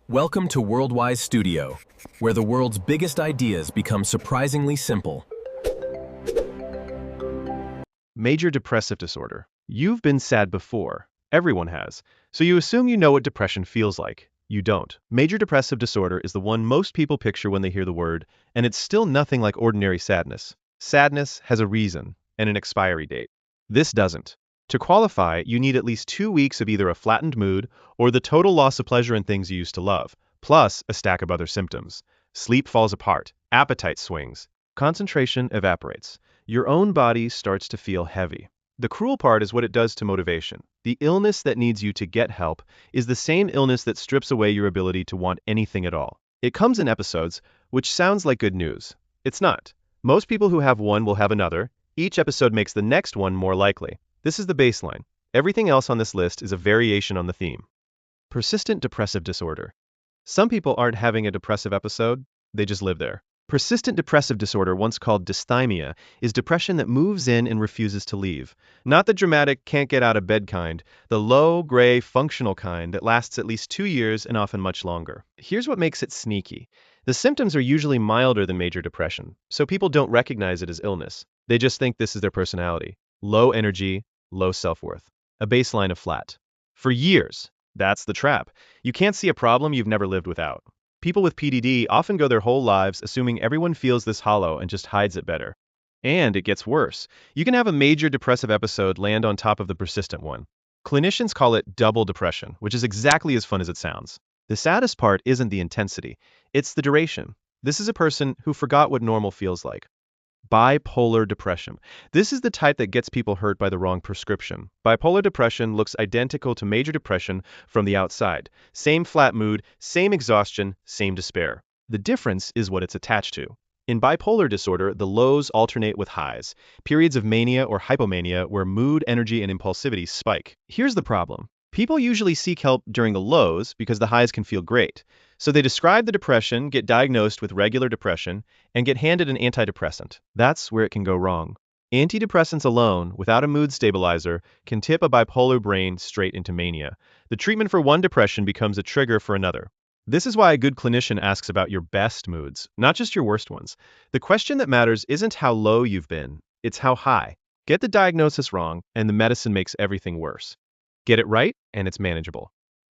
Welcome to WorldWise Studio, where the world's biggest ideas become surprisingly simple. Major depressive disorder. You've been sad before. Everyone has. So you assume you know what depression feels like. You don't. Major depressive disorder is the one most people picture when they hear the word, and it's still nothing like ordinary sadness. Sadness has a reason and an expiry date. This doesn't. To qualify, you need at least 2 weeks of either a flattened mood or the total loss of pleasure in things you used to love, plus a stack of other symptoms. Sleep falls apart, appetite swings, concentration evaporates. Your own body starts to feel heavy. The cruel part is what it does to motivation. The illness that needs you to get help is the same illness that strips away your ability to want anything at all. It comes in episodes, which sounds like good news. It's not. Most people who have one will have another. Each episode makes the next one more likely. This is the baseline. Everything else on this list is a variation on the theme. Persistent depressive disorder. Some people aren't having a depressive episode, they just live there. Persistent depressive disorder, once called dysthymia, is depression that moves in and refuses to leave. Not the dramatic, can't get out of bed kind, the low, gray, functional kind that lasts at least 2 years and often much longer. Here's what makes it sneaky. The symptoms are usually milder than major depression, so people don't recognize it as illness. They just think this is their personality. Low energy, low self-worth. A baseline of flat. For years. That's the trap. You can't see a problem you've never lived without. People with PDD often go their whole lives assuming everyone feels this hollow and just hides it better. And it gets worse. You can have a major depressive episode land on top of the persistent one. Clinicians call it double depression, which is exactly as fun as it sounds. The saddest part isn't the intensity, it's the duration. This is a person who forgot what normal feels like. Bipolar depression. This is the type that gets people hurt by the wrong prescription. Bipolar depression looks identical to major depression from the outside. Same flat mood, same exhaustion, same despair. The difference is what it's attached to. In bipolar disorder, the lows alternate with highs, periods of mania or hypomania where mood, energy, and impulsivity spike. Here's the problem. People usually seek help during the lows because the highs can feel great. So they describe the depression, get diagnosed with regular depression, and get handed an antidepressant. That's where it can go wrong. Antidepressants alone, without a mood stabilizer, can tip a bipolar brain straight into mania. The treatment for one depression becomes a trigger for another. This is why a good clinician asks about your best moods, not just your worst ones. The question that matters isn't how low you've been, it's how high. Get the diagnosis wrong, and the medicine makes everything worse. Get it right, and it's manageable.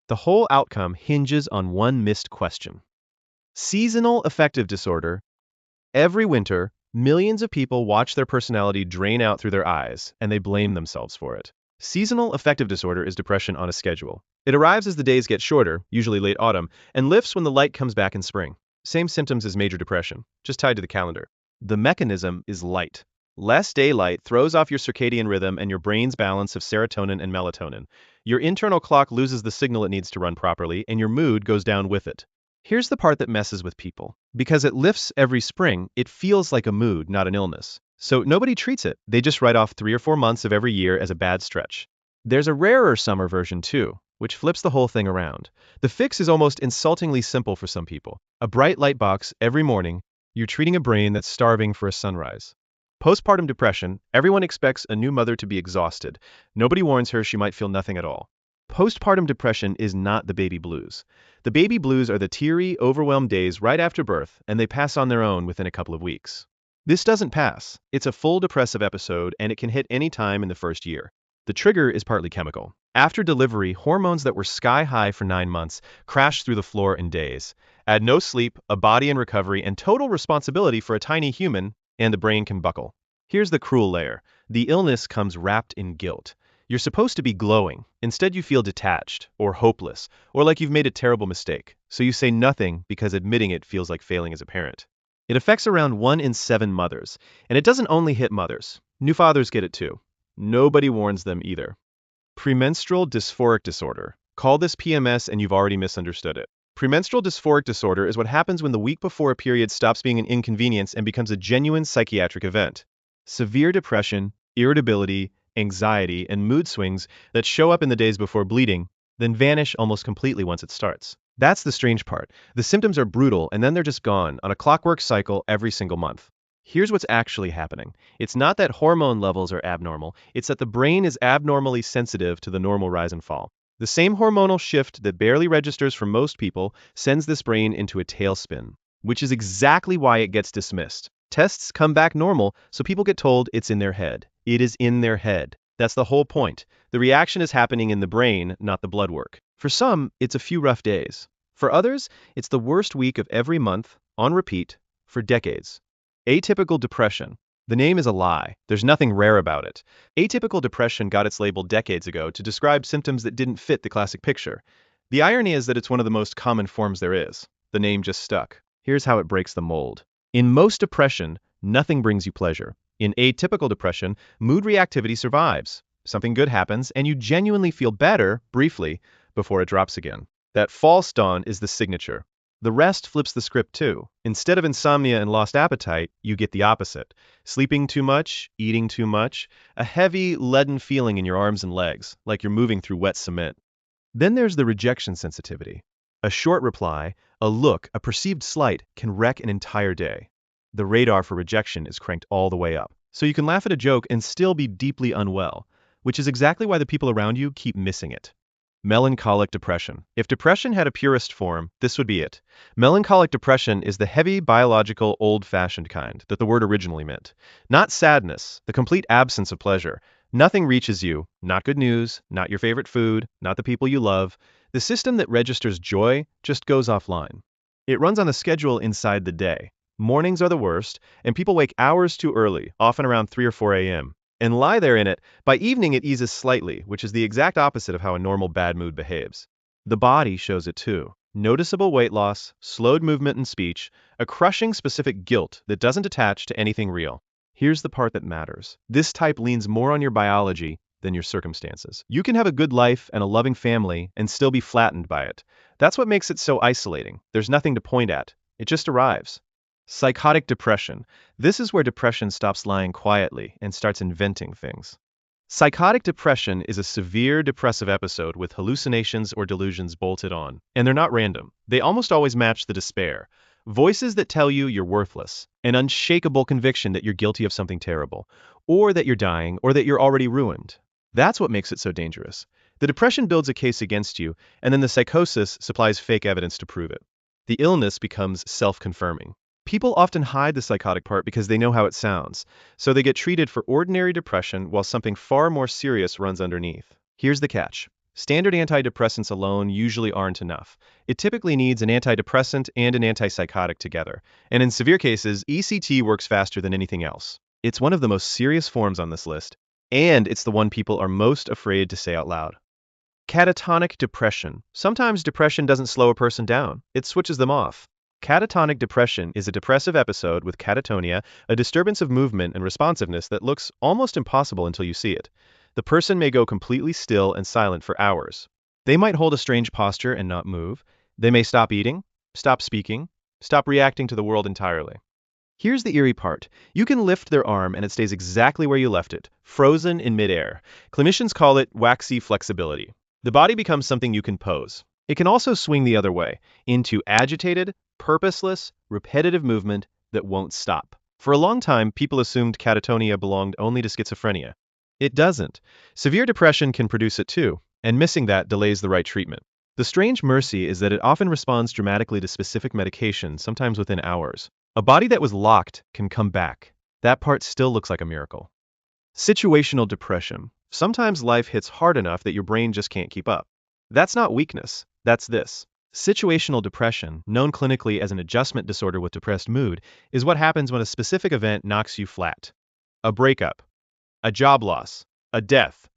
The whole outcome hinges on one missed question. Seasonal affective disorder. Every winter, millions of people watch their personality drain out through their eyes, and they blame themselves for it. Seasonal affective disorder is depression on a schedule. It arrives as the days get shorter, usually late autumn, and lifts when the light comes back in spring. Same symptoms as major depression, just tied to the calendar. The mechanism is light. Less daylight throws off your circadian rhythm and your brain's balance of serotonin and melatonin. Your internal clock loses the signal it needs to run properly, and your mood goes down with it. Here's the part that messes with people. Because it lifts every spring, it feels like a mood, not an illness. So nobody treats it. They just write off 3 or 4 months of every year as a bad stretch. There's a rarer summer version too, which flips the whole thing around. The fix is almost insultingly simple for some people. A bright light box every morning. You're treating a brain that's starving for a sunrise. Postpartum depression, everyone expects a new mother to be exhausted. Nobody warns her she might feel nothing at all. Postpartum depression is not the baby blues. The baby blues are the teary, overwhelmed days right after birth, and they pass on their own within a couple of weeks. This doesn't pass. It's a full depressive episode, and it can hit any time in the first year. The trigger is partly chemical. After delivery, hormones that were sky high for 9 months crash through the floor in days. Add no sleep, a body in recovery, and total responsibility for a tiny human, and the brain can buckle. Here's the cruel layer. The illness comes wrapped in guilt. You're supposed to be glowing. Instead, you feel detached, or hopeless, or like you've made a terrible mistake. So you say nothing because admitting it feels like failing as a parent. It affects around 1 in 7 mothers, and it doesn't only hit mothers. New fathers get it too. Nobody warns them either. Premenstrual dysphoric disorder. Call this PMS and you've already misunderstood it. Premenstrual dysphoric disorder is what happens when the week before a period stops being an inconvenience and becomes a genuine psychiatric event. Severe depression, irritability, anxiety, and mood swings that show up in the days before bleeding, then vanish almost completely once it starts. That's the strange part. The symptoms are brutal and then they're just gone on a clockwork cycle every single month. Here's what's actually happening. It's not that hormone levels are abnormal, it's that the brain is abnormally sensitive to the normal rise and fall. The same hormonal shift that barely registers for most people sends this brain into a tailspin, which is exactly why it gets dismissed. Tests come back normal, so people get told it's in their head. It is in their head. That's the whole point. The reaction is happening in the brain, not the blood work. For some, it's a few rough days. For others, it's the worst week of every month, on repeat, for decades. Atypical depression. The name is a lie. There's nothing rare about it. Atypical depression got its label decades ago to describe symptoms that didn't fit the classic picture. The irony is that it's one of the most common forms there is. The name just stuck. Here's how it breaks the mold. In most depression, nothing brings you pleasure. In atypical depression, mood reactivity survives. Something good happens, and you genuinely feel better, briefly, before it drops again. That false dawn is the signature. The rest flips the script too. Instead of insomnia and lost appetite, you get the opposite. Sleeping too much, eating too much, a heavy, leaden feeling in your arms and legs, like you're moving through wet cement. Then there's the rejection sensitivity. A short reply, a look, a perceived slight can wreck an entire day. The radar for rejection is cranked all the way up. So you can laugh at a joke and still be deeply unwell, which is exactly why the people around you keep missing it. Melancholic depression. If depression had a purest form, this would be it. Melancholic depression is the heavy, biological, old-fashioned kind that the word originally meant. Not sadness, the complete absence of pleasure. Nothing reaches you, not good news, not your favorite food, not the people you love. The system that registers joy just goes offline. It runs on a schedule inside the day. Mornings are the worst, and people wake hours too early, often around 3 or 4 a.m., and lie there in it. By evening it eases slightly, which is the exact opposite of how a normal bad mood behaves. The body shows it too. Noticeable weight loss, slowed movement and speech, a crushing specific guilt that doesn't attach to anything real. Here's the part that matters. This type leans more on your biology than your circumstances. You can have a good life and a loving family and still be flattened by it. That's what makes it so isolating. There's nothing to point at. It just arrives. Psychotic depression. This is where depression stops lying quietly and starts inventing things. Psychotic depression is a severe depressive episode with hallucinations or delusions bolted on. And they're not random. They almost always match the despair. Voices that tell you you're worthless. An unshakable conviction that you're guilty of something terrible. Or that you're dying, or that you're already ruined. That's what makes it so dangerous. The depression builds a case against you, and then the psychosis supplies fake evidence to prove it. The illness becomes self-confirming. People often hide the psychotic part because they know how it sounds, so they get treated for ordinary depression while something far more serious runs underneath. Here's the catch. Standard antidepressants alone usually aren't enough. It typically needs an antidepressant and an antipsychotic together, and in severe cases, ECT works faster than anything else. It's one of the most serious forms on this list, and it's the one people are most afraid to say out loud. Catatonic depression. Sometimes depression doesn't slow a person down, it switches them off. Catatonic depression is a depressive episode with catatonia, a disturbance of movement and responsiveness that looks almost impossible until you see it. The person may go completely still and silent for hours. They might hold a strange posture and not move. They may stop eating, stop speaking, stop reacting to the world entirely. Here's the eerie part. You can lift their arm and it stays exactly where you left it, frozen in midair. Clinicians call it waxy flexibility. The body becomes something you can pose. It can also swing the other way, into agitated, purposeless, repetitive movement that won't stop. For a long time, people assumed catatonia belonged only to schizophrenia. It doesn't. Severe depression can produce it too, and missing that delays the right treatment. The strange mercy is that it often responds dramatically to specific medication, sometimes within hours. A body that was locked can come back. That part still looks like a miracle. Situational depression. Sometimes life hits hard enough that your brain just can't keep up. That's not weakness, that's this. Situational depression, known clinically as an adjustment disorder with depressed mood, is what happens when a specific event knocks you flat. A breakup, a job loss, a death,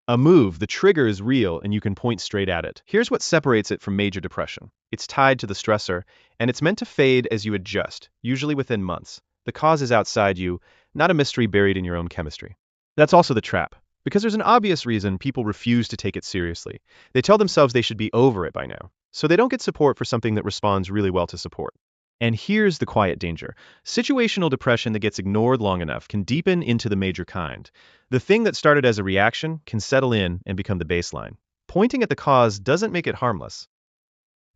a move. The trigger is real and you can point straight at it. Here's what separates it from major depression. It's tied to the stressor, and it's meant to fade as you adjust, usually within months. The cause is outside you, not a mystery buried in your own chemistry. That's also the trap. Because there's an obvious reason people refuse to take it seriously. They tell themselves they should be over it by now, so they don't get support for something that responds really well to support. And here's the quiet danger. Situational depression that gets ignored long enough can deepen into the major kind. The thing that started as a reaction can settle in and become the baseline. Pointing at the cause doesn't make it harmless.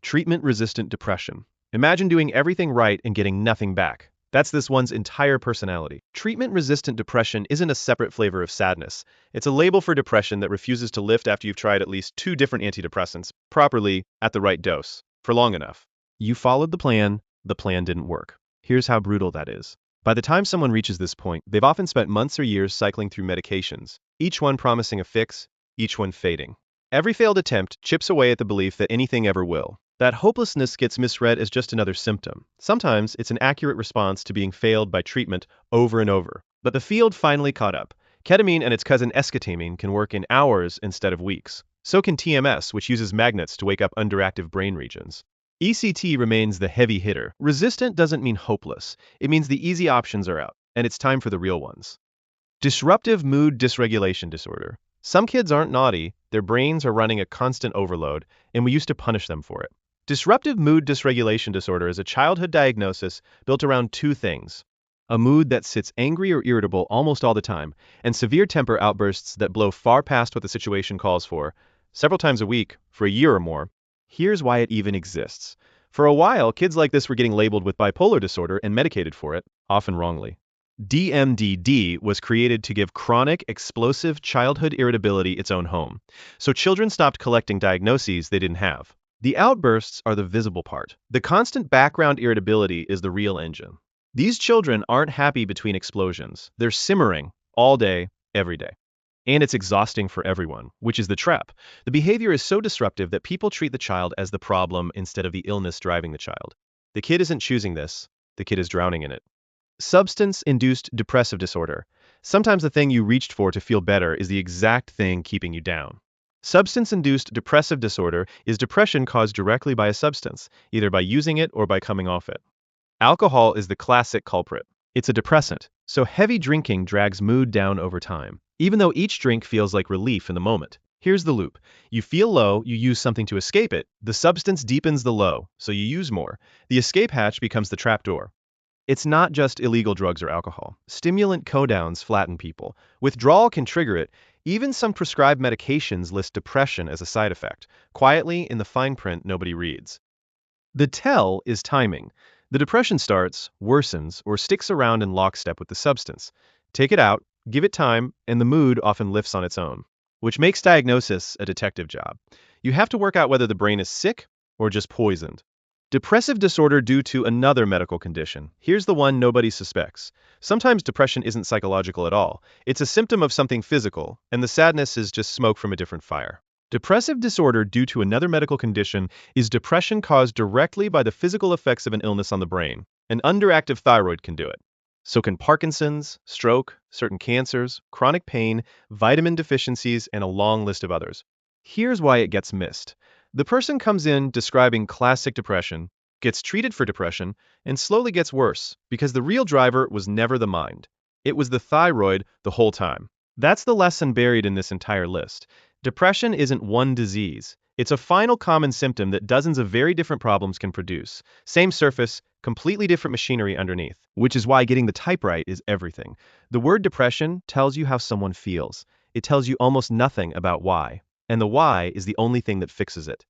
Treatment-resistant depression. Imagine doing everything right and getting nothing back. That's this one's entire personality. Treatment-resistant depression isn't a separate flavor of sadness. It's a label for depression that refuses to lift after you've tried at least 2 different antidepressants, properly, at the right dose, for long enough. You followed the plan didn't work. Here's how brutal that is. By the time someone reaches this point, they've often spent months or years cycling through medications, each one promising a fix, each one fading. Every failed attempt chips away at the belief that anything ever will. That hopelessness gets misread as just another symptom. Sometimes it's an accurate response to being failed by treatment over and over. But the field finally caught up. Ketamine and its cousin esketamine can work in hours instead of weeks. So can TMS, which uses magnets to wake up underactive brain regions. ECT remains the heavy hitter. Resistant doesn't mean hopeless. It means the easy options are out, and it's time for the real ones. Disruptive mood dysregulation disorder. Some kids aren't naughty, their brains are running a constant overload, and we used to punish them for it. Disruptive mood dysregulation disorder is a childhood diagnosis built around 2 things: a mood that sits angry or irritable almost all the time, and severe temper outbursts that blow far past what the situation calls for, several times a week, for a year or more. Here's why it even exists. For a while, kids like this were getting labeled with bipolar disorder and medicated for it, often wrongly. DMDD was created to give chronic, explosive childhood irritability its own home, so children stopped collecting diagnoses they didn't have. The outbursts are the visible part. The constant background irritability is the real engine. These children aren't happy between explosions. They're simmering all day, every day. And it's exhausting for everyone, which is the trap. The behavior is so disruptive that people treat the child as the problem instead of the illness driving the child. The kid isn't choosing this. The kid is drowning in it. Substance-induced depressive disorder. Sometimes the thing you reached for to feel better is the exact thing keeping you down. Substance-induced depressive disorder is depression caused directly by a substance, either by using it or by coming off it. Alcohol is the classic culprit. It's a depressant, so heavy drinking drags mood down over time, even though each drink feels like relief in the moment. Here's the loop. You feel low, you use something to escape it. The substance deepens the low, so you use more. The escape hatch becomes the trapdoor. It's not just illegal drugs or alcohol. Stimulant co-downs flatten people. Withdrawal can trigger it. Even some prescribed medications list depression as a side effect, quietly in the fine print nobody reads. The tell is timing. The depression starts, worsens, or sticks around in lockstep with the substance. Take it out, give it time, and the mood often lifts on its own, which makes diagnosis a detective job. You have to work out whether the brain is sick or just poisoned. Depressive disorder due to another medical condition. Here's the one nobody suspects. Sometimes depression isn't psychological at all. It's a symptom of something physical, and the sadness is just smoke from a different fire. Depressive disorder due to another medical condition is depression caused directly by the physical effects of an illness on the brain. An underactive thyroid can do it. So can Parkinson's, stroke, certain cancers, chronic pain, vitamin deficiencies, and a long list of others. Here's why it gets missed. The person comes in describing classic depression, gets treated for depression, and slowly gets worse because the real driver was never the mind. It was the thyroid the whole time. That's the lesson buried in this entire list. Depression isn't one disease. It's a final common symptom that dozens of very different problems can produce. Same surface, completely different machinery underneath, which is why getting the type right is everything. The word depression tells you how someone feels. It tells you almost nothing about why. And the why is the only thing that fixes it.